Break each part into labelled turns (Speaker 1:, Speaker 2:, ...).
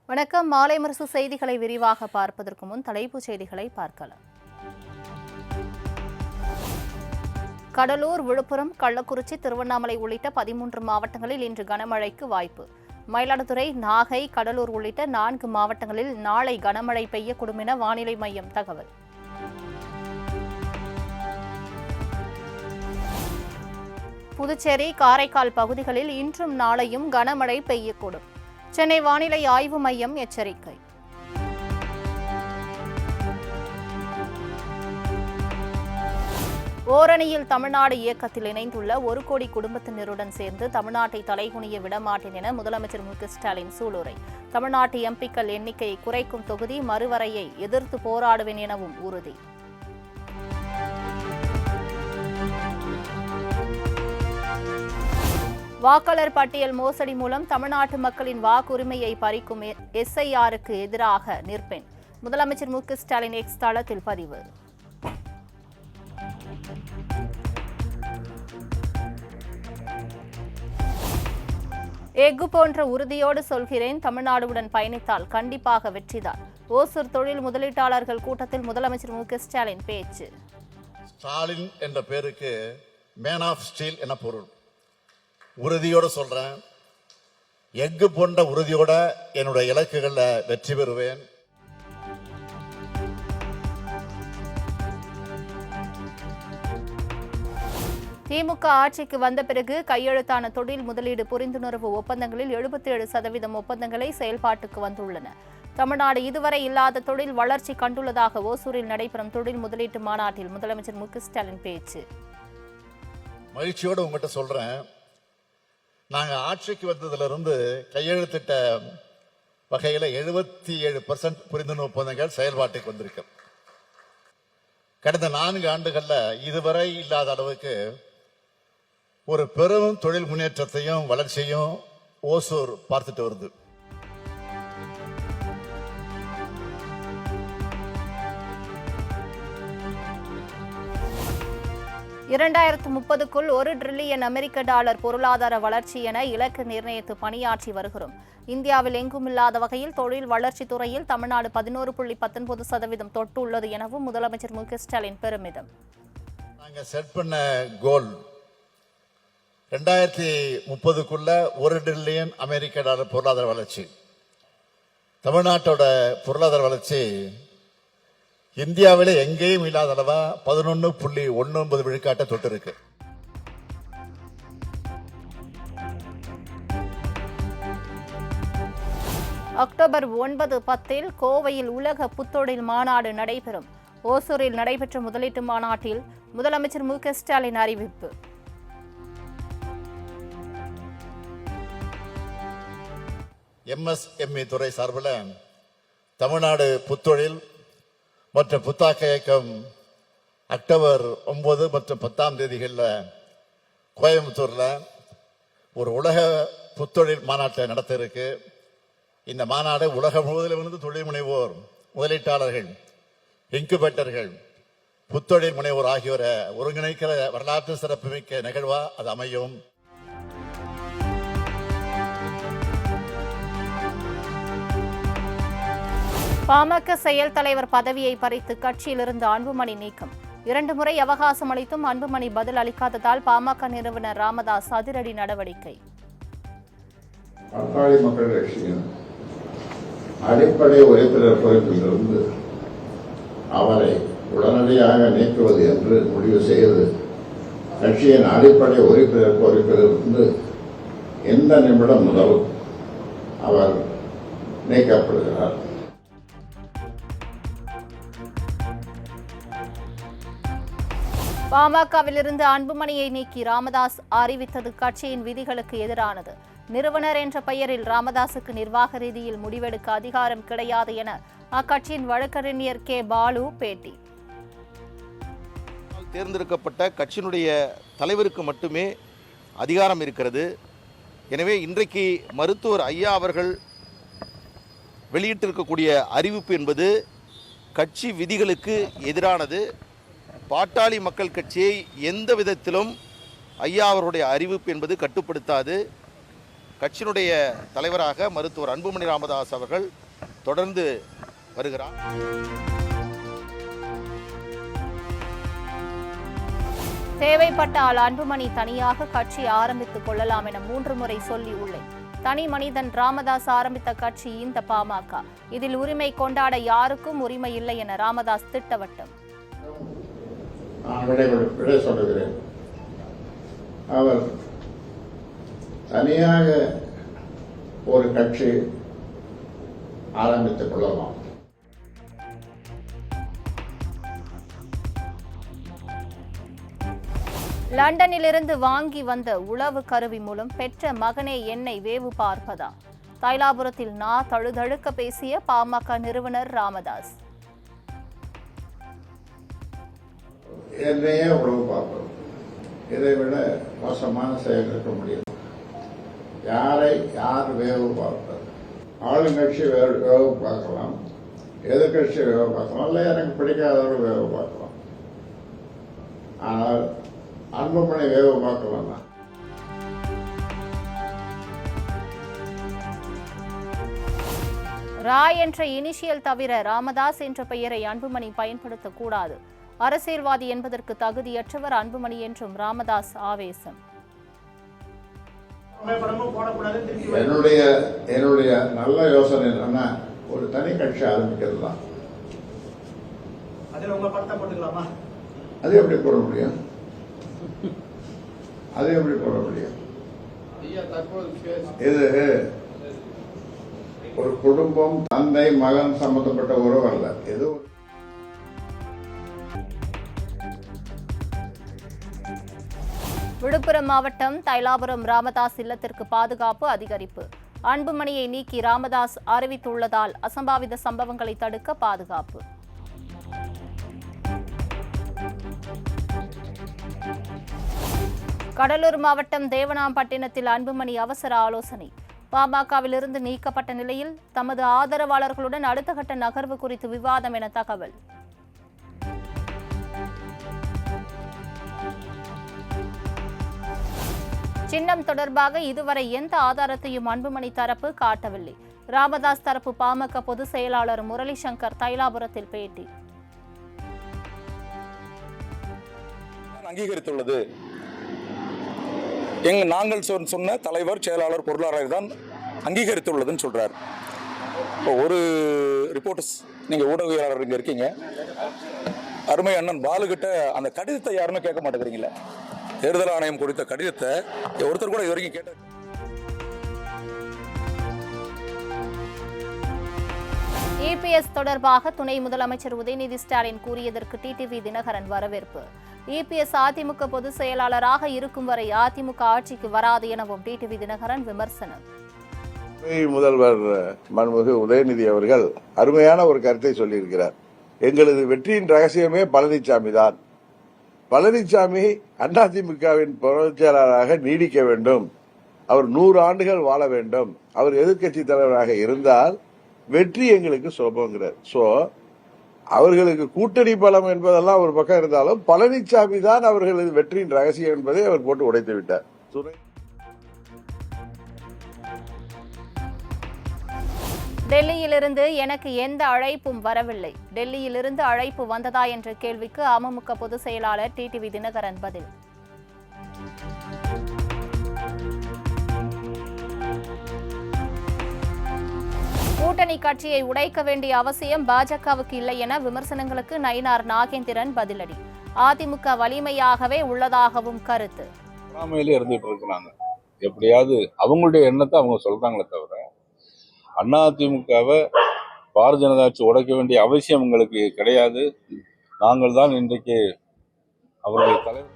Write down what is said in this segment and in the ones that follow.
Speaker 1: வணக்கம். மாலை முரசு செய்திகளை விரிவாக பார்ப்பதற்கு முன் தலைப்புச் செய்திகளை பார்க்கலாம். கடலூர், விழுப்புரம், கள்ளக்குறிச்சி, திருவண்ணாமலை உள்ளிட்ட 13 மாவட்டங்களில் இன்று கனமழைக்கு வாய்ப்பு. மயிலாடுதுறை, நாகை, கடலூர் உள்ளிட்ட 4 மாவட்டங்களில் நாளை கனமழை பெய்யக்கூடும் என வானிலை மையம் தகவல். புதுச்சேரி, காரைக்கால் பகுதிகளில் இன்றும் நாளையும் கனமழை பெய்யக்கூடும். சென்னை வானிலை ஆய்வு மையம் எச்சரிக்கை. ஓரணியில் தமிழ்நாடு இயக்கத்தில் இணைந்துள்ள 1 கோடி குடும்பத்தினருடன் சேர்ந்து தமிழ்நாட்டை தலைகுனிய விடமாட்டேன் என முதலமைச்சர் மு.க.ஸ்டாலின் சூளுரை. தமிழ்நாட்டு எம்பிக்கள் எண்ணிக்கையை குறைக்கும் தொகுதி மறுவரையை எதிர்த்து போராடுவேன் எனவும் உறுதி. வாக்காளர் பட்டியல் மோசடி மூலம் தமிழ்நாட்டு மக்களின் வாக்குரிமையை பறிக்கும் எஸ்ஐஆருக்கு எதிராக நிற்பேன். முதலமைச்சர் மு.க.ஸ்டாலின் எக்ஸ் தளத்தில் பதிவு. எஃகு போன்ற உறுதியோடு சொல்கிறேன், தமிழ்நாடுடன் பயணித்தால் கண்டிப்பாக வெற்றிதான். ஓசூர் தொழில் முதலீட்டாளர்கள் கூட்டத்தில் முதலமைச்சர் மு.க.ஸ்டாலின் பேச்சு.
Speaker 2: ஸ்டாலின் என்ற பேருக்கு மேன் ஆஃப் ஸ்டீல் என பொருள். உறுதியோடு சொல்றேன், எஃகு போன்ற உறுதியோட என்னுடைய இலக்குகளில் வெற்றி பெறுவேன்.
Speaker 1: திமுக ஆட்சிக்கு வந்த பிறகு கையெழுத்தான தொழில் முதலீடு புரிந்துணர்வு ஒப்பந்தங்களில் 77% ஒப்பந்தங்களை செயல்பாட்டுக்கு வந்துள்ளன. தமிழ்நாடு இதுவரை இல்லாத தொழில் வளர்ச்சி கண்டுள்ளதாக ஓசூரில் நடைபெறும் தொழில் முதலீட்டு மாநாட்டில் முதலமைச்சர் மு.க.ஸ்டாலின் பேச்சு.
Speaker 2: மகிழ்ச்சியோடு உங்ககிட்ட சொல்றேன், நாங்கள் ஆட்சிக்கு வந்ததிலிருந்து கையெழுத்திட்ட வகையில் 77% புரிந்துணர்வு ஒப்பந்தங்கள் செயல்பாட்டுக்கு வந்திருக்கு. கடந்த 4 ஆண்டுகளில் இதுவரை இல்லாத அளவுக்கு ஒரு பெரும் தொழில் முன்னேற்றத்தையும் வளர்ச்சியையும் ஓசூர் பார்த்துட்டு வருது.
Speaker 1: $2030க்குள் $1 டிரில்லியன் அமெரிக்க டாலர் பொருளாதார வளர்ச்சி என இலக்கு நிர்ணயித்து பணியாற்றி வருகிறோம். இந்தியாவில் எங்குமில்லாத வகையில் தொழில் வளர்ச்சி துறையில் தமிழ்நாடு 11.19% தொட்டுள்ளது எனவும் முதலமைச்சர் மு.க.ஸ்டாலின் பெருமிதம்.
Speaker 2: நாங்கள் செட் பண்ண கோல் 2030க்குள்ள $1 டிரில்லியன் அமெரிக்க டாலர் பொருளாதார வளர்ச்சி. தமிழ்நாட்டோட பொருளாதார வளர்ச்சி இந்தியாவிலே எங்கேயும் இல்லாத அளவா 11.19 விழுக்காட்டை தொட்டு இருக்கு.
Speaker 1: அக்டோபர் 9-10 கோவையில் உலக புத்தொழில் மாநாடு நடைபெறும். ஓசூரில் நடைபெற்ற முதலீட்டு மாநாட்டில் முதலமைச்சர் மு.க.ஸ்டாலின் அறிவிப்பு.
Speaker 2: MSME துறை சார்பில் தமிழ்நாடு புத்தொழில் மற்றும் புத்தாக்க இயக்கம் அக்டோபர் 9 மற்றும் 10 தேதிகளில் கோயம்புத்தூரில் ஒரு உலக புத்தொழில் மாநாட்டை நடத்த இருக்கு. இந்த மாநாடு உலகம் முழுவதிலிருந்து தொழில் முனைவோர், முதலீட்டாளர்கள், இன்குபேட்டர்கள், புத்தொழில் முனைவோர் ஆகியோரை ஒருங்கிணைக்கிற வரலாற்று சிறப்புமிக்க நிகழ்வா அது அமையும்.
Speaker 1: பாமக செயல் தலைவர் பதவியை பறித்து கட்சியிலிருந்து அன்புமணி நீக்கம். 2 முறை அவகாசம் அளித்தும் அன்புமணி பதில் அளிக்காததால் பாமக நிறுவனர் ராமதாஸ் அதிரடி நடவடிக்கை.
Speaker 3: பாட்டாளி மக்கள் கட்சியின் அடிப்படை உறுப்பினர் பொறுப்பிலிருந்து அவரை உடனடியாக நீக்குவது என்று முடிவு செய்து கட்சியின் அடிப்படை உறுப்பினர் பொறுப்பிலிருந்து எந்த நிமிடம் முதல் அவர் நீக்கப்படுகிறார்.
Speaker 1: பாமகவிலிருந்து அன்புமணியை நீக்கி ராமதாஸ் அறிவித்தது கட்சியின் விதிகளுக்கு எதிரானது. நிறுவனர் என்ற பெயரில் ராமதாசுக்கு நிர்வாக ரீதியில் முடிவெடுக்க அதிகாரம் கிடையாது என அக்கட்சியின் வழக்கறிஞர் கே. பாலு பேட்டி.
Speaker 4: தேர்ந்தெடுக்கப்பட்ட கட்சியினுடைய தலைவருக்கு மட்டுமே அதிகாரம் இருக்கிறது. எனவே இன்றைக்கு மருத்துவர் ஐயா அவர்கள் வெளியிட்டிருக்கக்கூடிய அறிவிப்பு என்பது கட்சி விதிகளுக்கு எதிரானது. பாட்டாளி மக்கள் கட்சியை எந்த விதத்திலும் ஐயா அவருடைய அறிவிப்பு என்பது கட்டுப்படுத்தாது. கட்சியினுடைய தலைவராக மருத்துவர் அன்புமணி ராமதாஸ் அவர்கள் தொடர்ந்து வருகிறார்.
Speaker 1: தேவைப்பட்டால் அன்புமணி தனியாக கட்சி ஆரம்பித்துக் கொள்ளலாம் என 3 முறை சொல்லி உள்ளேன். தனி மனிதன் ராமதாஸ் ஆரம்பித்த கட்சி இந்த பாமக. இதில் உரிமை கொண்டாட யாருக்கும் உரிமை இல்லை என ராமதாஸ் திட்டவட்டம்.
Speaker 3: நான் விடை சொல்லுகிறேன். அவர் தனியாக ஒரு கட்சி ஆரம்பித்துக் கொள்ளலாம்.
Speaker 1: லண்டனிலிருந்து வாங்கி வந்த உளவு கருவி மூலம் பெற்ற மகனே என்னை வேவு பார்ப்பதா? தைலாபுரத்தில் தழுதழுக்க பேசிய பாமக நிறுவனர் ராமதாஸ்.
Speaker 3: என்னையே உளவு பார்ப்பது, இதை விட மோசமான செயல் இருக்க முடியும். யாரை யார் வேவு பார்ப்பது? ஆளுங்கட்சி வேவு பார்க்கலாம், எதிர்கட்சி வேவு பார்க்கலாம், இல்லை எனக்கு பிடிக்காதவர்கள் வேவு பார்க்கலாம். ஆனால் அன்புமணி வேவு பார்க்கலாம்.
Speaker 1: ராய் என்ற இனிஷியல் தவிர ராமதாஸ் என்ற பெயரை அன்புமணி பயன்படுத்தக்கூடாது. அரசியல்வாதி என்பதற்கு தகுதியற்றவர் அன்புமணி என்றும் ராமதாஸ் ஆவேசம்.
Speaker 3: என்னுடைய நல்ல யோசனை என்னன்னா, ஒரு தனி கட்சி ஆரம்பிக்கிறது தான். அது எப்படி போட முடியும்? அது எப்படி போட முடியும்? இது ஒரு குடும்பம், தந்தை மகன் சம்பந்தப்பட்ட உறவு அல்ல. இது
Speaker 1: விழுப்புரம் மாவட்டம் தைலாபுரம் ராமதாஸ் இல்லத்திற்கு பாதுகாப்பு அதிகரிப்பு. அன்புமணியை நீக்கி ராமதாஸ் அறிவித்துள்ளதால் அசம்பாவித சம்பவங்களை தடுக்க பாதுகாப்பு. கடலூர் மாவட்டம் தேவனாம்பட்டினத்தில் அன்புமணி அவசர ஆலோசனை. பாமகவிலிருந்து நீக்கப்பட்ட நிலையில் தமது ஆதரவாளர்களுடன் அடுத்த கட்ட நகர்வு குறித்து விவாதம் என தகவல். சின்னம் தொடர்பாக இதுவரை எந்த ஆதாரத்தையும் அன்புமணி தரப்பு காட்டவில்லை. ராமதாஸ் தரப்பு பாமக பொதுச் செயலாளர் முரளி சங்கர் தைலாபுரத்தில் பேட்டி.
Speaker 5: அங்கீகரித்துள்ளது. நாங்கள் சொன்ன தலைவர், செயலாளர், பொருளாளர் தான் அங்கீகரித்துள்ளதுன்னு சொல்றார். இப்போ ஒரு ரிப்போர்ட்டர்ஸ், நீங்க ஊடகவியலாளர் இங்க இருக்கீங்க, அருமை அண்ணன் பாலுகிட்ட அந்த கடிதத்தை யாருமே கேட்க மாட்டேங்கிறீங்களா? தேர்தல் ஆணையம் கொடுத்த கடிதத்தை ஒருத்தர் கூட இது வரைக்கும் கேட்ட.
Speaker 1: இபிஎஸ் தொடர்பாக துணை முதலமைச்சர் உதயநிதி ஸ்டாலின் கூறியதற்கு டிடிவி தினகரன் வரவேற்பு. இபிஎஸ் அதிமுக பொதுச் செயலாளராக இருக்கும் வரை அதிமுக ஆட்சிக்கு வராது எனவும் டிடிவி தினகரன் விமர்சனம்.
Speaker 3: முதல்வர் மன்மிகு உதயநிதி அவர்கள் அருமையான ஒரு கருத்தை சொல்லியிருக்கிறார். எங்களது வெற்றியின் ரகசியமே பழனிசாமி தான். பழனிசாமி அதிமுகவின் பொதுச் செயலாளராக நீடிக்க வேண்டும், அவர் 100 ஆண்டுகள் வாழ வேண்டும், அவர் எதிர்க்கட்சி தலைவராக இருந்தால் வெற்றி எங்களுக்கு சுலபங்கிறார். சோ அவர்களுக்கு கூட்டணி பலம் என்பதெல்லாம் ஒரு பக்கம் இருந்தாலும் பழனிசாமி தான் அவர்களது வெற்றியின் ரகசியம் என்பதை அவர் போட்டு உடைத்து விட்டார்.
Speaker 1: டெல்லியிலிருந்து எனக்கு எந்த அழைப்பும் வரவில்லை. டெல்லியிலிருந்து அழைப்பு வந்ததா என்ற கேள்விக்கு அமமுக பொதுச் செயலாளர் டிடிவி தினகரன் பதில். கூட்டணி கட்சியை உடைக்க வேண்டிய அவசியம் பாஜகவுக்கு இல்லை என விமர்சனங்களுக்கு நயினார் நாகேந்திரன் பதிலடி. அதிமுக வலிமையாகவே உள்ளதாகவும் கருத்து.
Speaker 6: இருந்துட்டு இருக்கிறாங்க. எப்படியாவது அவங்களுடைய எண்ணத்தை அவங்க சொல்றாங்களே தவிர அதிமுகவை பாரதிய ஜனதா கட்சி உடைக்க வேண்டிய அவசியம் உங்களுக்கு கிடையாது. நாங்கள் தான் இன்றைக்கு அவருடைய தலைவர்.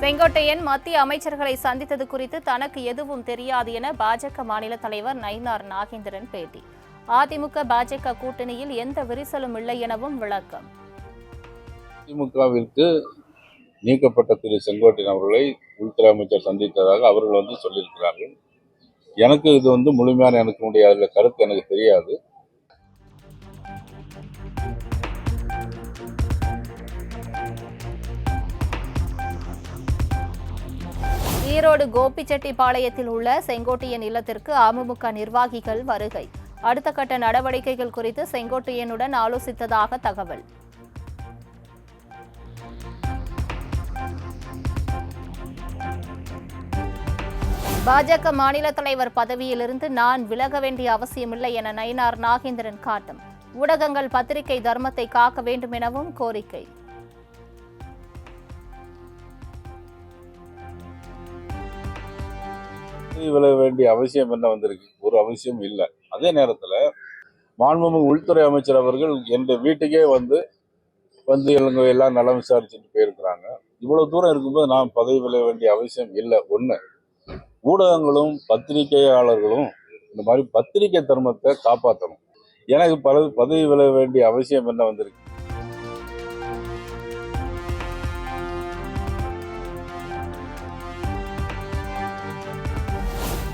Speaker 1: செங்கோட்டையன் மத்திய அமைச்சர்களை சந்தித்தது குறித்து தனக்கு எதுவும் தெரியாது என பாஜக மாநில தலைவர் நயினார் நாகேந்திரன் பேட்டி. அதிமுக பாஜக கூட்டணியில் எந்த விரிசலும் இல்லை எனவும் விளக்கம்.
Speaker 6: அதிமுகவிற்கு நீக்கப்பட்ட திரு செங்கோட்டையன் அவர்களை உள்துறை அமைச்சர் சந்தித்ததாக அவர்கள் சொல்லியிருக்கிறார்கள். எனக்கு இது முழுமையான எனக்கு கருத்து எனக்கு தெரியாது.
Speaker 1: ஈரோடு கோபிச்செட்டிப்பாளையத்தில் உள்ள செங்கோட்டையன் இல்லத்திற்கு அமமுக நிர்வாகிகள் வருகை. அடுத்த கட்ட நடவடிக்கைகள் குறித்து செங்கோட்டையனுடன் ஆலோசித்ததாக தகவல். பாஜக மாநில தலைவர் பதவியிலிருந்து நான் விலக வேண்டிய அவசியமில்லை என நயினார் நாகேந்திரன் காட்டும். ஊடகங்கள் பத்திரிகை தர்மத்தை காக்க வேண்டும் எனவும் கோரிக்கை.
Speaker 6: விலக வேண்டிய அவசியம் என்ன வந்திருக்கு? ஒரு அவசியம் இல்லை. அதே நேரத்தில் மாண்புமிகு உள்துறை அமைச்சர் அவர்கள் எந்த வீட்டுக்கே வந்து இவங்க எல்லாம் நலம் விசாரிச்சுட்டு போயிருக்கிறாங்க. இவ்வளவு தூரம் இருக்கும்போது நான் பதவி விலக வேண்டிய அவசியம் இல்லை. ஒன்று, ஊடகங்களும் பத்திரிகையாளர்களும் இந்த மாதிரி பத்திரிகை தர்மத்தை காப்பாற்றணும். எனக்கு பதவி விலக வேண்டிய அவசியம் என்ன வந்திருக்கு?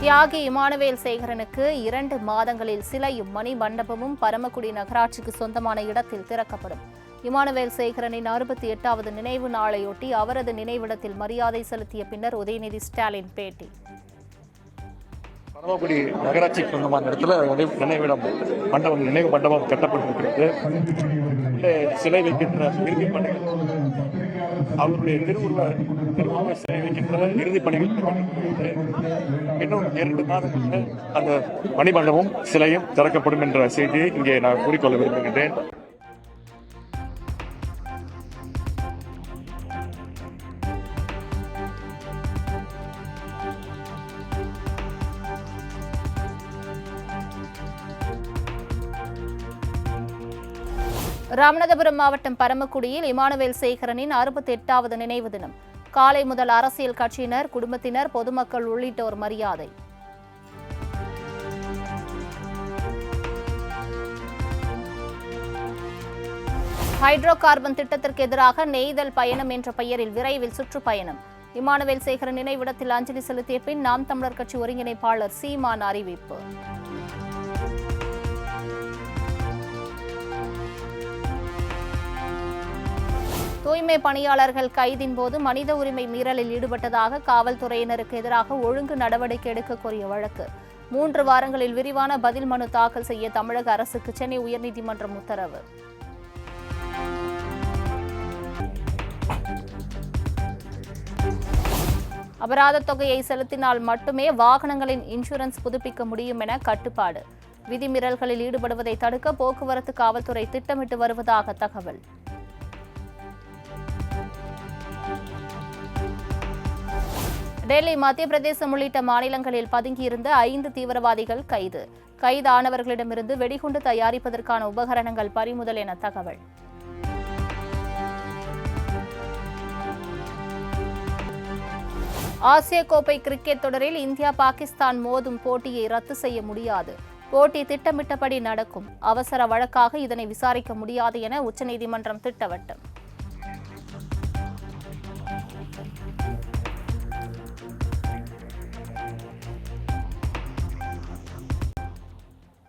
Speaker 1: தியாகி இமானுவேல் சேகரனுக்கு 2 மாதங்களில் சிலையும் மணி மண்டபமும் பரமக்குடி நகராட்சிக்கு சொந்தமான இடத்தில் திறக்கப்படும். இமானுவேல் சேகரனின் 68வது நினைவு நாளையொட்டி அவரது நினைவிடத்தில் மரியாதை செலுத்திய பின்னர் உதயநிதி ஸ்டாலின் பேட்டி.
Speaker 7: பரமக்குடி நகராட்சிக்கு சொந்தமான இடத்துல நினைவு மண்டபம் கட்டப்பட்டிருக்கிறது. சிலை வைக்கின்ற இறுதி பணிகள், அவருடைய திருவுருவ சிலை வைக்கின்ற இறுதி பணிகள் இன்னும் 2 மாதங்களில் அந்த மணிமண்டபமும் சிலையும் திறக்கப்படும் என்ற செய்தியை இங்கே நான் கூறிக்கொள்ள விரும்புகின்றேன்.
Speaker 1: ராமநாதபுரம் மாவட்டம் பரமக்குடியில் இமானுவேல் சேகரனின் 68வது நினைவு தினம். காலை முதல் அரசியல் கட்சியினர், குடும்பத்தினர், பொதுமக்கள் உள்ளிட்டோர் மரியாதை. ஹைட்ரோ கார்பன் திட்டத்திற்கு எதிராக நெய்தல் பயணம் என்ற பெயரில் விரைவில் சுற்றுப்பயணம். இமானுவேல் சேகரன் நினைவிடத்தில் அஞ்சலி செலுத்திய பின் நாம் தமிழர் கட்சி ஒருங்கிணைப்பாளர் சீமான் அறிவிப்பு. தூய்மை பணியாளர்கள் கைதின் போது மனித உரிமை மீறலில் ஈடுபட்டதாக காவல்துறையினருக்கு எதிராக ஒழுங்கு நடவடிக்கை எடுக்க கோரிய வழக்கு. 3 வாரங்களில் விரிவான பதில் மனு தாக்கல் செய்ய தமிழக அரசுக்கு சென்னை உயர்நீதிமன்றம் உத்தரவு. அபராத தொகையை செலுத்தினால் மட்டுமே வாகனங்களின் இன்சூரன்ஸ் புதுப்பிக்க முடியும் என கட்டுப்பாடு. விதிமீறல்களில் ஈடுபடுவதை தடுக்க போக்குவரத்து காவல்துறை திட்டமிட்டு வருவதாக தகவல். டெல்லி, மத்திய பிரதேசம் உள்ளிட்ட மாநிலங்களில் பதுங்கியிருந்த 5 தீவிரவாதிகள் கைது. கைதானவர்களிடமிருந்து வெடிகுண்டு தயாரிப்பதற்கான உபகரணங்கள் பறிமுதல் என தகவல். ஆசிய கோப்பை கிரிக்கெட் தொடரில் இந்தியா பாகிஸ்தான் மோதும் போட்டியை ரத்து செய்ய முடியாது. போட்டி திட்டமிட்டபடி நடக்கும். அவசர வழக்காக இதனை விசாரிக்க முடியாது என உச்சநீதிமன்றம் திட்டவட்டம்.